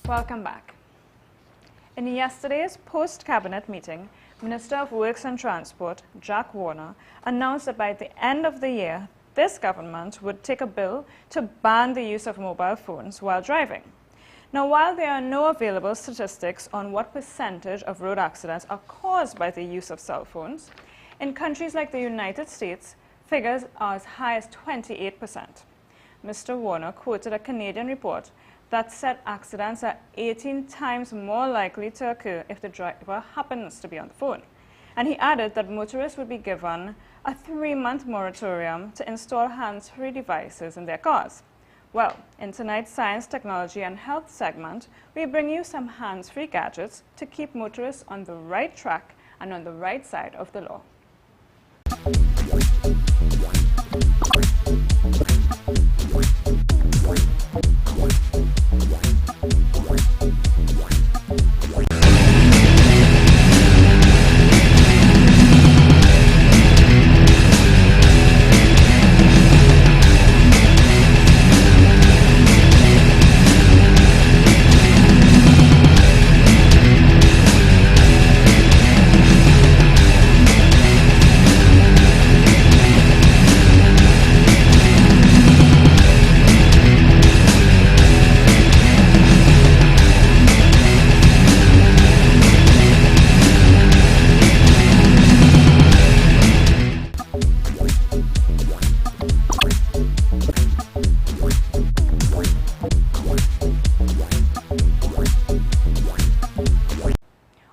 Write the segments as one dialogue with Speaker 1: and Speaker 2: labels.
Speaker 1: Welcome back. In yesterday's post-cabinet meeting, Minister of Works and Transport, Jack Warner, announced that by the end of the year, this government would take a bill to ban the use of mobile phones while driving. Now, while there are no available statistics on what percentage of road accidents are caused by the use of cell phones, in countries like the United States, figures are as high as 28%. Mr. Warner quoted a Canadian report that said accidents are 18 times more likely to occur if the driver happens to be on the phone. And he added that motorists would be given a 3-month moratorium to install hands-free devices in their cars. Well, in tonight's Science, Technology and Health segment, we bring you some hands-free gadgets to keep motorists on the right track and on the right side of the law.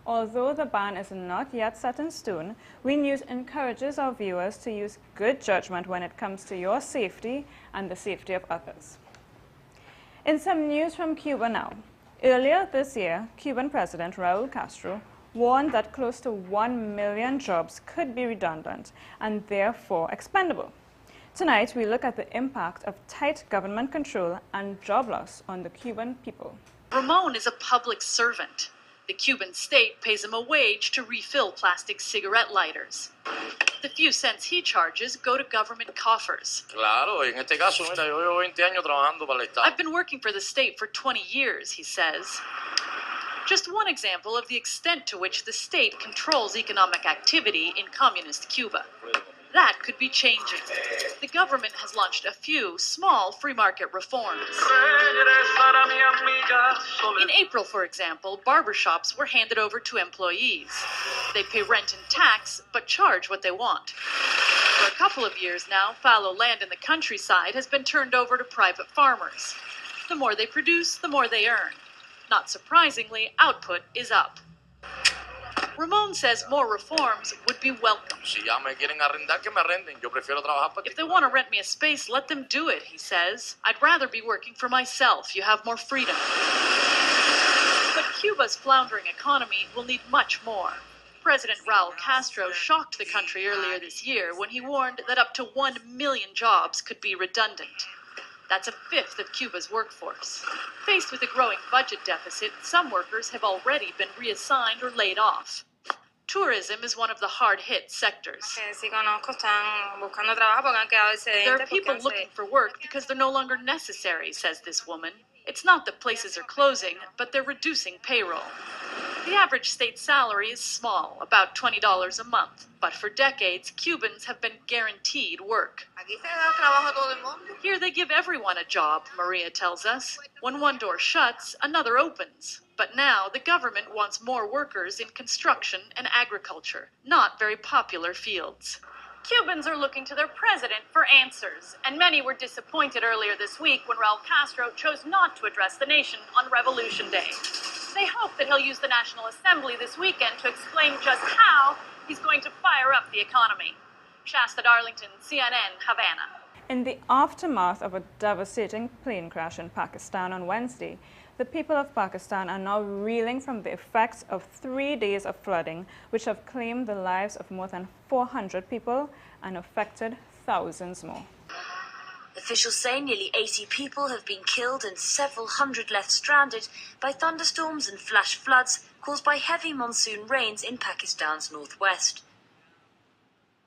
Speaker 1: Although the ban is not yet set in stone, WE News encourages our viewers to use good judgment when it comes to your safety and the safety of others. In some news from Cuba now, earlier this year, Cuban President Raul Castro warned that close to 1 million jobs could be redundant and therefore expendable. Tonight, we look at the impact of tight government control and job loss on the Cuban people.
Speaker 2: Ramon is a public servant. The Cuban state pays him a wage to refill plastic cigarette lighters. The few cents he charges go to government coffers.
Speaker 3: Claro, en este caso, mira, yo llevo 20 años trabajando para el Estado.
Speaker 2: I've been working for the state for 20 years, he says. Just one example of the extent to which the state controls economic activity in communist Cuba. That could be changing. The government has launched a few small free market reforms. In April, for example, barbershops were handed over to employees. They pay rent and tax, but charge what they want. For a couple of years now, fallow land in the countryside has been turned over to private farmers. The more they produce, the more they earn. Not surprisingly, output is up. Ramon says more reforms would be welcome.
Speaker 3: Si ya me quieren arrendar, que me arrenden. Yo prefiero trabajar particular.
Speaker 2: If they want to rent me a space, let them do it, he says. I'd rather be working for myself. You have more freedom. But Cuba's floundering economy will need much more. President Raul Castro shocked the country earlier this year when he warned that up to 1 million jobs could be redundant. That's a fifth of Cuba's workforce. Faced with a growing budget deficit, some workers have already been reassigned or laid off. Tourism is one of the hard-hit sectors. There are people looking for work because they're no longer necessary, says this woman. It's not that places are closing, but they're reducing payroll. The average state salary is small, about $20 a month. But for decades, Cubans have been guaranteed work. Here they give everyone a job, Maria tells us. When one door shuts, another opens. But now the government wants more workers in construction and agriculture, not very popular fields. Cubans are looking to their president for answers, and many were disappointed earlier this week when Raul Castro chose not to address the nation on Revolution Day. They hope that he'll use the National Assembly this weekend to explain just how he's going to fire up the economy. Shasta Darlington, CNN, Havana.
Speaker 1: In the aftermath of a devastating plane crash in Pakistan on Wednesday, the people of Pakistan are now reeling from the effects of 3 days of flooding, which have claimed the lives of more than 400 people and affected thousands more.
Speaker 4: Officials say nearly 80 people have been killed and several hundred left stranded by thunderstorms and flash floods caused by heavy monsoon rains in Pakistan's northwest.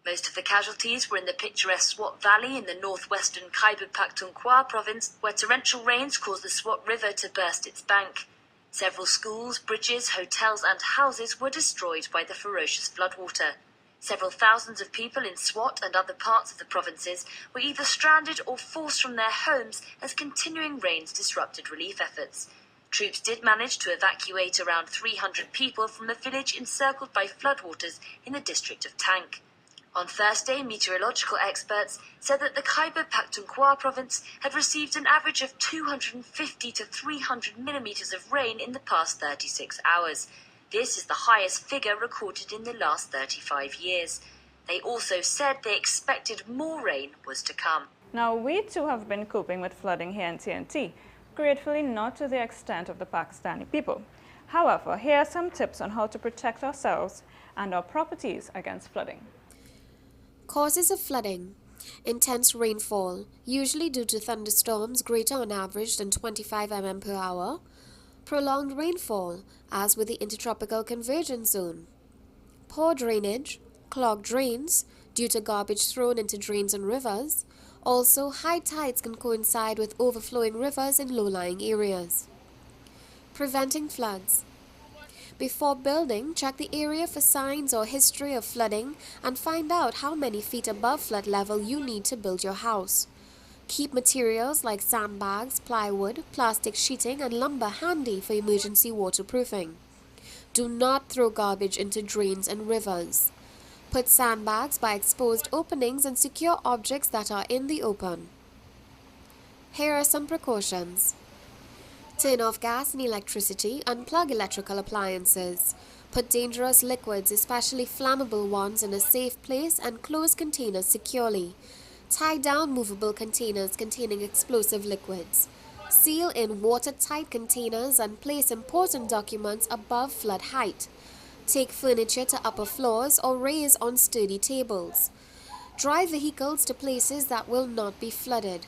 Speaker 4: Most of the casualties were in the picturesque Swat Valley in the northwestern Khyber Pakhtunkhwa province, where torrential rains caused the Swat River to burst its bank. Several schools, bridges, hotels and houses were destroyed by the ferocious floodwater. Several thousands of people in Swat and other parts of the provinces were either stranded or forced from their homes as continuing rains disrupted relief efforts. Troops did manage to evacuate around 300 people from a village encircled by floodwaters in the district of Tank. On Thursday, meteorological experts said that the Khyber Pakhtunkhwa province had received an average of 250 to 300 millimeters of rain in the past 36 hours. This is the highest figure recorded in the last 35 years. They also said they expected more rain was to come.
Speaker 1: Now, we too have been coping with flooding here in TNT, gratefully not to the extent of the Pakistani people. However, here are some tips on how to protect ourselves and our properties against flooding.
Speaker 5: Causes of flooding: intense rainfall, usually due to thunderstorms greater on average than 25 mm per hour. Prolonged rainfall, as with the Intertropical Convergence Zone. Poor drainage, clogged drains due to garbage thrown into drains and rivers. Also, high tides can coincide with overflowing rivers in low-lying areas. Preventing floods. Before building, check the area for signs or history of flooding and find out how many feet above flood level you need to build your house. Keep materials like sandbags, plywood, plastic sheeting and lumber handy for emergency waterproofing. Do not throw garbage into drains and rivers. Put sandbags by exposed openings and secure objects that are in the open. Here are some precautions. Turn off gas and electricity, unplug electrical appliances. Put dangerous liquids, especially flammable ones, in a safe place and close containers securely. Tie down movable containers containing explosive liquids. Seal in watertight containers and place important documents above flood height. Take furniture to upper floors or raise on sturdy tables. Drive vehicles to places that will not be flooded.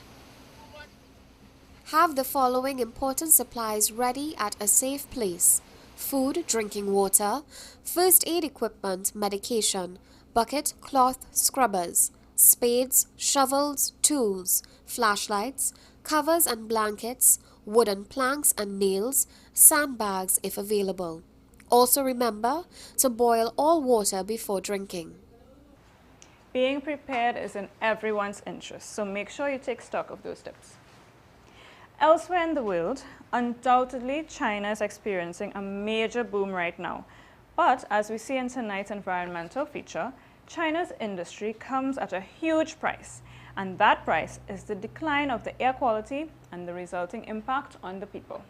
Speaker 5: Have the following important supplies ready at a safe place: food, drinking water, first aid equipment, medication, bucket, cloth, scrubbers, spades, shovels, tools, flashlights, covers and blankets, wooden planks and nails, sandbags if available. Also remember to boil all water before drinking.
Speaker 1: Being prepared is in everyone's interest, so make sure you take stock of those tips. Elsewhere in the world, undoubtedly China is experiencing a major boom right now. But as we see in tonight's environmental feature, China's industry comes at a huge price, and that price is the decline of the air quality and the resulting impact on the people.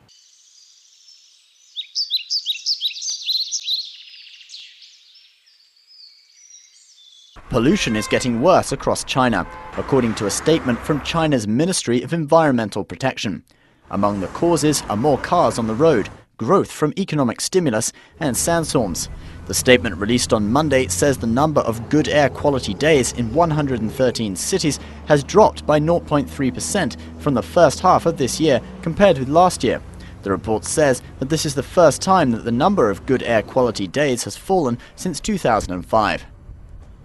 Speaker 6: Pollution is getting worse across China, according to a statement from China's Ministry of Environmental Protection. Among the causes are more cars on the road, growth from economic stimulus, and sandstorms. The statement released on Monday says the number of good air quality days in 113 cities has dropped by 0.3% from the first half of this year compared with last year. The report says that this is the first time that the number of good air quality days has fallen since 2005.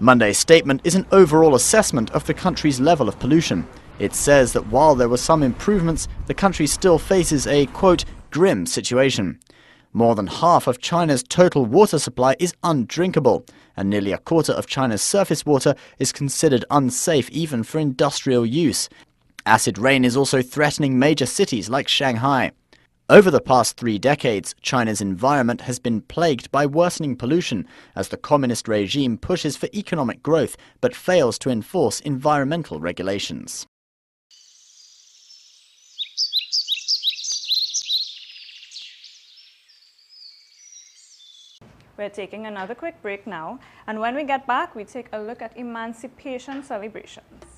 Speaker 6: Monday's statement is an overall assessment of the country's level of pollution. It says that while there were some improvements, the country still faces a, quote, grim situation. More than half of China's total water supply is undrinkable, and nearly a quarter of China's surface water is considered unsafe even for industrial use. Acid rain is also threatening major cities like Shanghai. Over the past 3 decades, China's environment has been plagued by worsening pollution as the communist regime pushes for economic growth but fails to enforce environmental regulations.
Speaker 1: We're taking another quick break now, and when we get back, we take a look at emancipation celebrations.